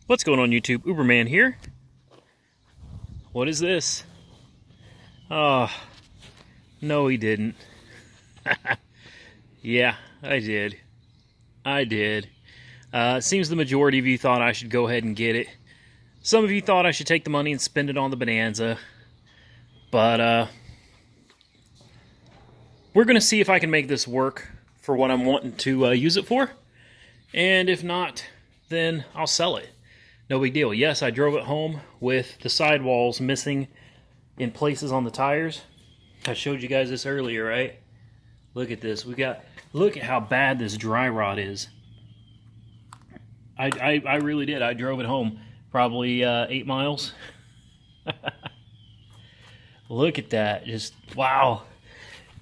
What's going on YouTube? Uberman here. What is this? Oh, no he didn't. Yeah, I did. Seems the majority of you thought I should go ahead and get it. Some of you thought I should take the money and spend it on the Bonanza. But, we're going to see if I can make this work for what I'm wanting to use it for. And if not, then I'll sell it. No big deal. Yes, I drove it home with the sidewalls missing in places on the tires. I showed you guys this earlier, right? Look at this. Look at how bad this dry rot is. I really did. I drove it home probably 8 miles. Look at that. Just, wow.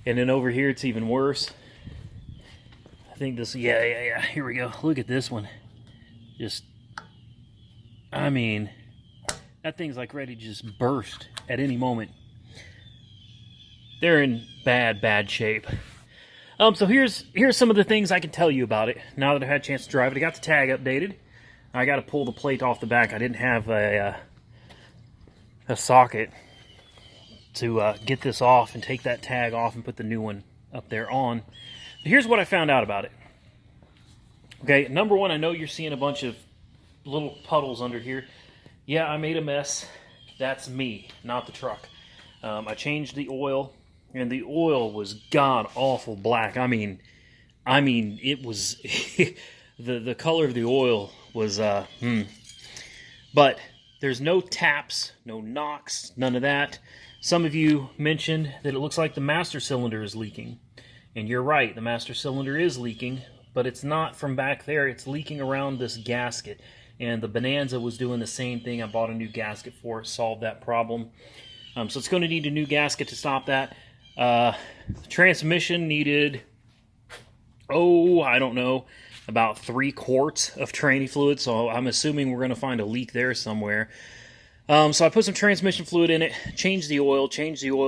And then over here, it's even worse. I think this, yeah. Here we go. Look at this one. Just, I mean, that thing's like ready to just burst at any moment. They're in bad shape. So here's some of the things I can tell you about it now that I've had a chance to drive it. I got the tag updated. I got to pull the plate off the back. I didn't have a socket to get this off and take that tag off and put the new one up there on. But here's what I found out about it. Okay, number one, I know you're seeing a bunch of little puddles under here. Yeah, I made a mess. That's me, not the truck. I changed the oil, and the oil was god awful black. I mean, it was the color of the oil was But there's no taps, no knocks, none of that. Some of you mentioned that it looks like the master cylinder is leaking, and you're right. The master cylinder is leaking, but it's not from back there. It's leaking around this gasket. And the Bonanza was doing the same thing. I bought a new gasket for it, solved that problem. So it's going to need a new gasket to stop that. The transmission needed, I don't know, about 3 quarts of tranny fluid. So I'm assuming we're going to find a leak there somewhere. So I put some transmission fluid in it, changed the oil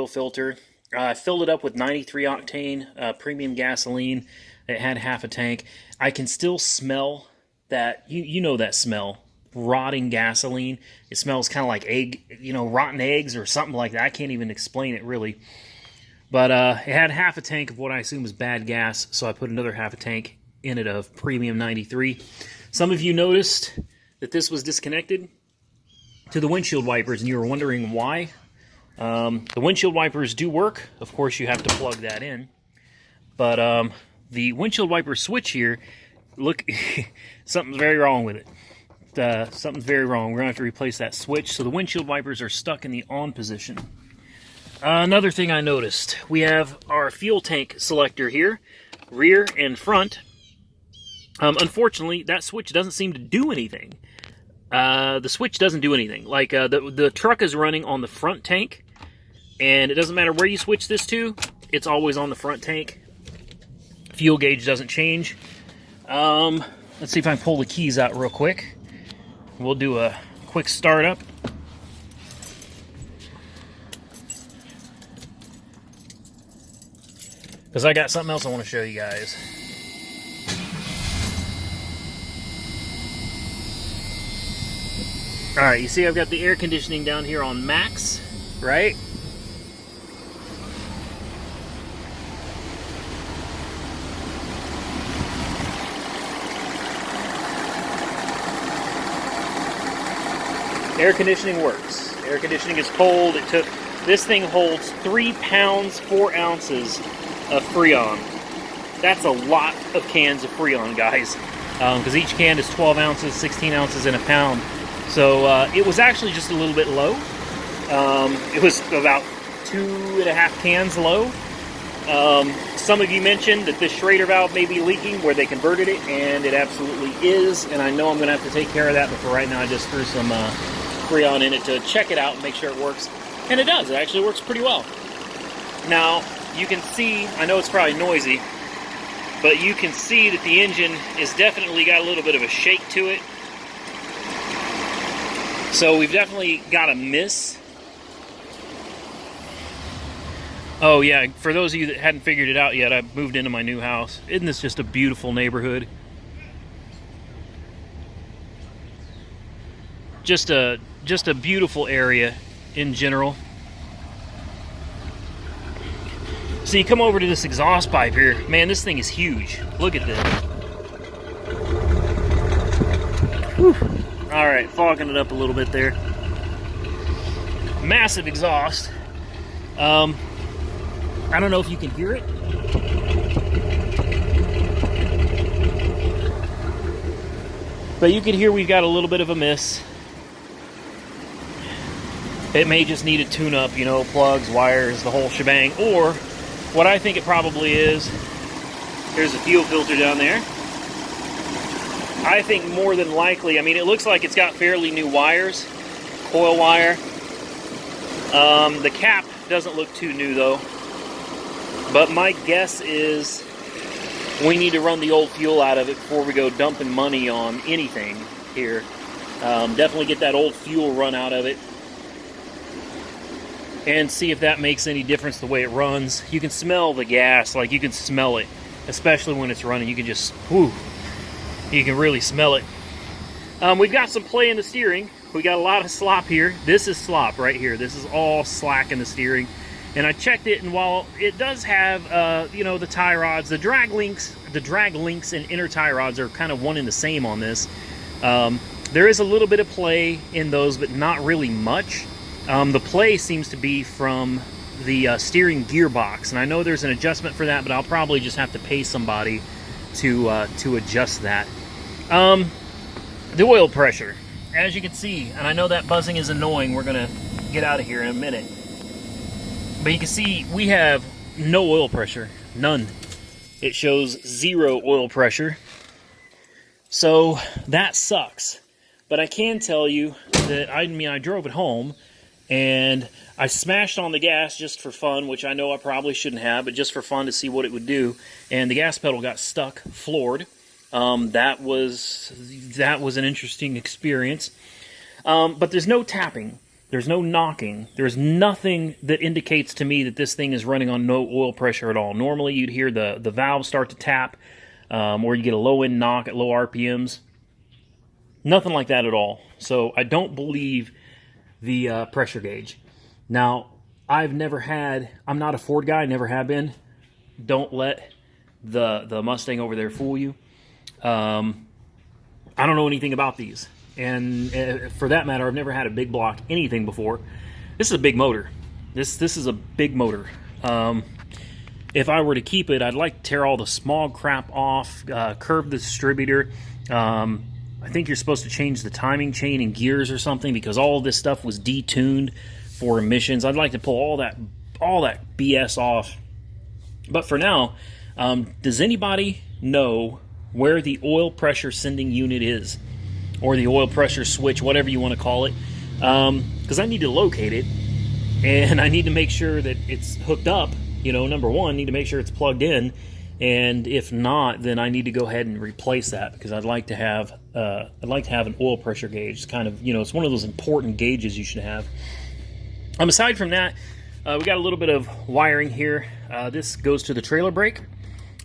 filter. I filled it up with 93 octane premium gasoline. It had half a tank. I can still smell that, you know that smell, rotting gasoline. It smells kind of like egg, rotten eggs or something like that. I can't even explain it really. But it had half a tank of what I assume is bad gas, so I put another half a tank in it of premium 93. Some of you noticed that this was disconnected to the windshield wipers, and you were wondering why. The windshield wipers do work. Of course, you have to plug that in. But the windshield wiper switch here, look, something's very wrong with it. Something's very wrong. We're going to have to replace that switch. So the windshield wipers are stuck in the on position. Another thing I noticed, we have our fuel tank selector here, rear and front. Unfortunately, that switch doesn't seem to do anything. The switch doesn't do anything. Like, the truck is running on the front tank, and it doesn't matter where you switch this to, it's always on the front tank. Fuel gauge doesn't change. Let's see if I can pull the keys out real quick. We'll do a quick startup. Because I got something else I want to show you guys. Alright, you see I've got the air conditioning down here on max, right? Air conditioning works. Air conditioning is cold. This thing holds 3 pounds, 4 ounces of Freon. That's a lot of cans of Freon, guys. Because each can is 12 ounces, 16 ounces in a pound. So it was actually just a little bit low. It was about 2.5 cans low. Some of you mentioned that this Schrader valve may be leaking where they converted it, and it absolutely is. And I know I'm going to have to take care of that, but for right now I just threw some Freon in it to check it out and make sure it works. And it does. It actually works pretty well. Now, you can see, I know it's probably noisy, but you can see that the engine is definitely got a little bit of a shake to it. So we've definitely got a miss. Oh yeah, for those of you that hadn't figured it out yet, I've moved into my new house. Isn't this just a beautiful neighborhood? just a beautiful area in general. So you come over to this exhaust pipe here. Man, this thing is huge. Look at this. Whew. All right, fogging it up a little bit there. Massive exhaust. I don't know if you can hear it. But you can hear we've got a little bit of a miss. It may just need a tune-up, you know, plugs, wires, the whole shebang. Or, what I think it probably is, there's a fuel filter down there. I think more than likely, I mean, it looks like it's got fairly new wires, coil wire. The cap doesn't look too new though. But my guess is we need to run the old fuel out of it before we go dumping money on anything here. Definitely get that old fuel run out of it and see if that makes any difference the way it runs. You can smell the gas, like you can smell it, especially when it's running. You can just, whoo, you can really smell it. We've got some play in the steering. We got a lot of slop here. This is slop right here. This is all slack in the steering. And I checked it, and while it does have, you know, the tie rods, the drag links and inner tie rods are kind of one and the same on this. There is a little bit of play in those, but not really much. The play seems to be from the steering gearbox, and I know there's an adjustment for that, but I'll probably just have to pay somebody to adjust that. The oil pressure, as you can see, and I know that buzzing is annoying. We're gonna get out of here in a minute. But you can see we have no oil pressure, none. It shows 0 oil pressure. So that sucks. But I can tell you that, I drove it home and I smashed on the gas just for fun, which I know I probably shouldn't have, but just for fun to see what it would do. And the gas pedal got stuck, floored. That was an interesting experience. But there's no tapping. There's no knocking. There's nothing that indicates to me that this thing is running on no oil pressure at all. Normally, you'd hear the valve start to tap, or you get a low-end knock at low RPMs. Nothing like that at all. So I don't believe the pressure gauge. Now, I'm not a Ford guy, never have been. Don't let the Mustang over there fool you. I don't know anything about these. And for that matter, I've never had a big block anything before. This is a big motor. This is a big motor. If I were to keep it, I'd like to tear all the smog crap off, curve the distributor. I think you're supposed to change the timing chain and gears or something, because all of this stuff was detuned for emissions. I'd like to pull all that BS off. But for now, does anybody know where the oil pressure sending unit is? Or the oil pressure switch, whatever you want to call it, because I need to locate it, and I need to make sure that it's hooked up. You know, number one, I need to make sure it's plugged in, and if not, then I need to go ahead and replace that, because I'd like to have an oil pressure gauge. It's kind of, you know, it's one of those important gauges you should have. Aside from that, we got a little bit of wiring here. This goes to the trailer brake.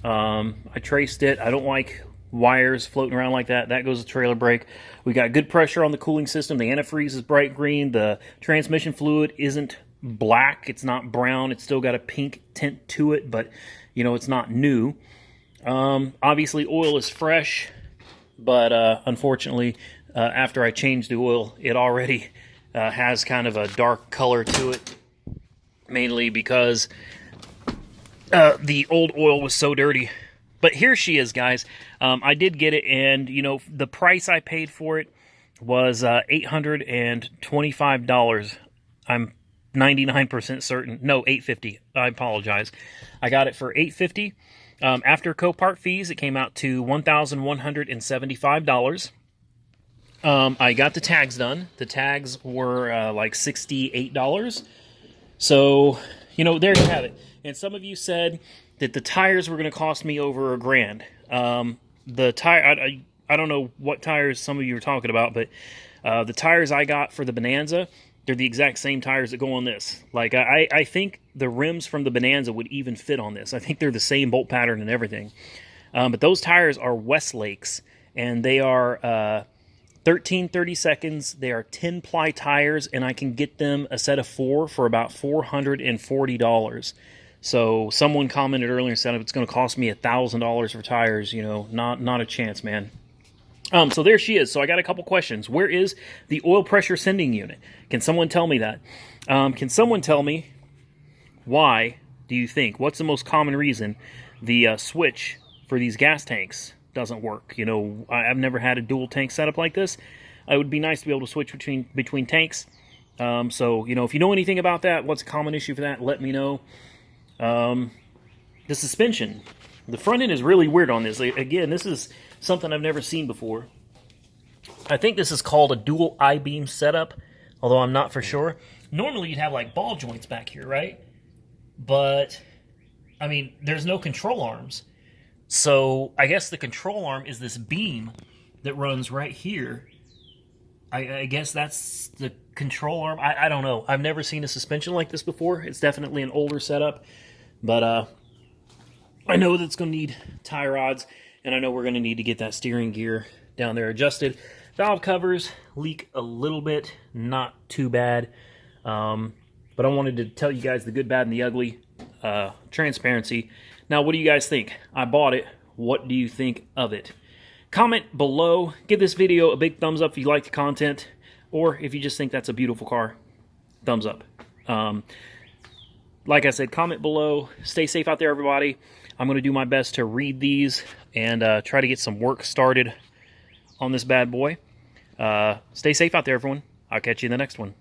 I traced it. I don't like wires floating around like that. That goes to trailer brake. We got good pressure on the cooling system. The antifreeze is bright green. The transmission fluid isn't black. It's not brown. It's still got a pink tint to it, but you know, it's not new. Obviously oil is fresh, but unfortunately after I changed the oil, it already has kind of a dark color to it, mainly because the old oil was so dirty. But here she is, guys. I did get it, and, you know, the price I paid for it was $825. I'm 99% certain. No, $850. I apologize. I got it for $850. After Copart fees, it came out to $1,175. I got the tags done. The tags were like $68. So, you know, there you have it. And some of you said that the tires were going to cost me over $1,000. The tire, I don't know what tires some of you are talking about, but the tires I got for the Bonanza, they're the exact same tires that go on this. Like, I think the rims from the Bonanza would even fit on this. I think they're the same bolt pattern and everything. But those tires are Westlake's, and they are 13, 30 seconds. They are 10-ply tires, and I can get them a set of 4 for about $440. So someone commented earlier and said if it's going to cost me $1,000 for tires, you know, not a chance, man. So there she is. So I got a couple questions. Where is the oil pressure sending unit? Can someone tell me that? Can someone tell me why do you think? What's the most common reason the switch for these gas tanks doesn't work? You know, I've never had a dual tank setup like this. It would be nice to be able to switch between tanks. So, you know, if you know anything about that, what's a common issue for that, let me know. The suspension. The front end is really weird on this. Again, this is something I've never seen before. I think this is called a dual I-beam setup, although I'm not for sure. Normally you'd have like ball joints back here, right? But, I mean, there's no control arms. So I guess the control arm is this beam that runs right here. I guess that's the control arm. I don't know. I've never seen a suspension like this before. It's definitely an older setup. But I know that it's going to need tie rods, and I know we're going to need to get that steering gear down there adjusted. Valve covers leak a little bit, not too bad. But I wanted to tell you guys the good, bad, and the ugly. Transparency. Now, what do you guys think? I bought it. What do you think of it? Comment below. Give this video a big thumbs up if you like the content, or if you just think that's a beautiful car, thumbs up. Like I said, comment below. Stay safe out there, everybody. I'm going to do my best to read these and try to get some work started on this bad boy. Stay safe out there, everyone. I'll catch you in the next one.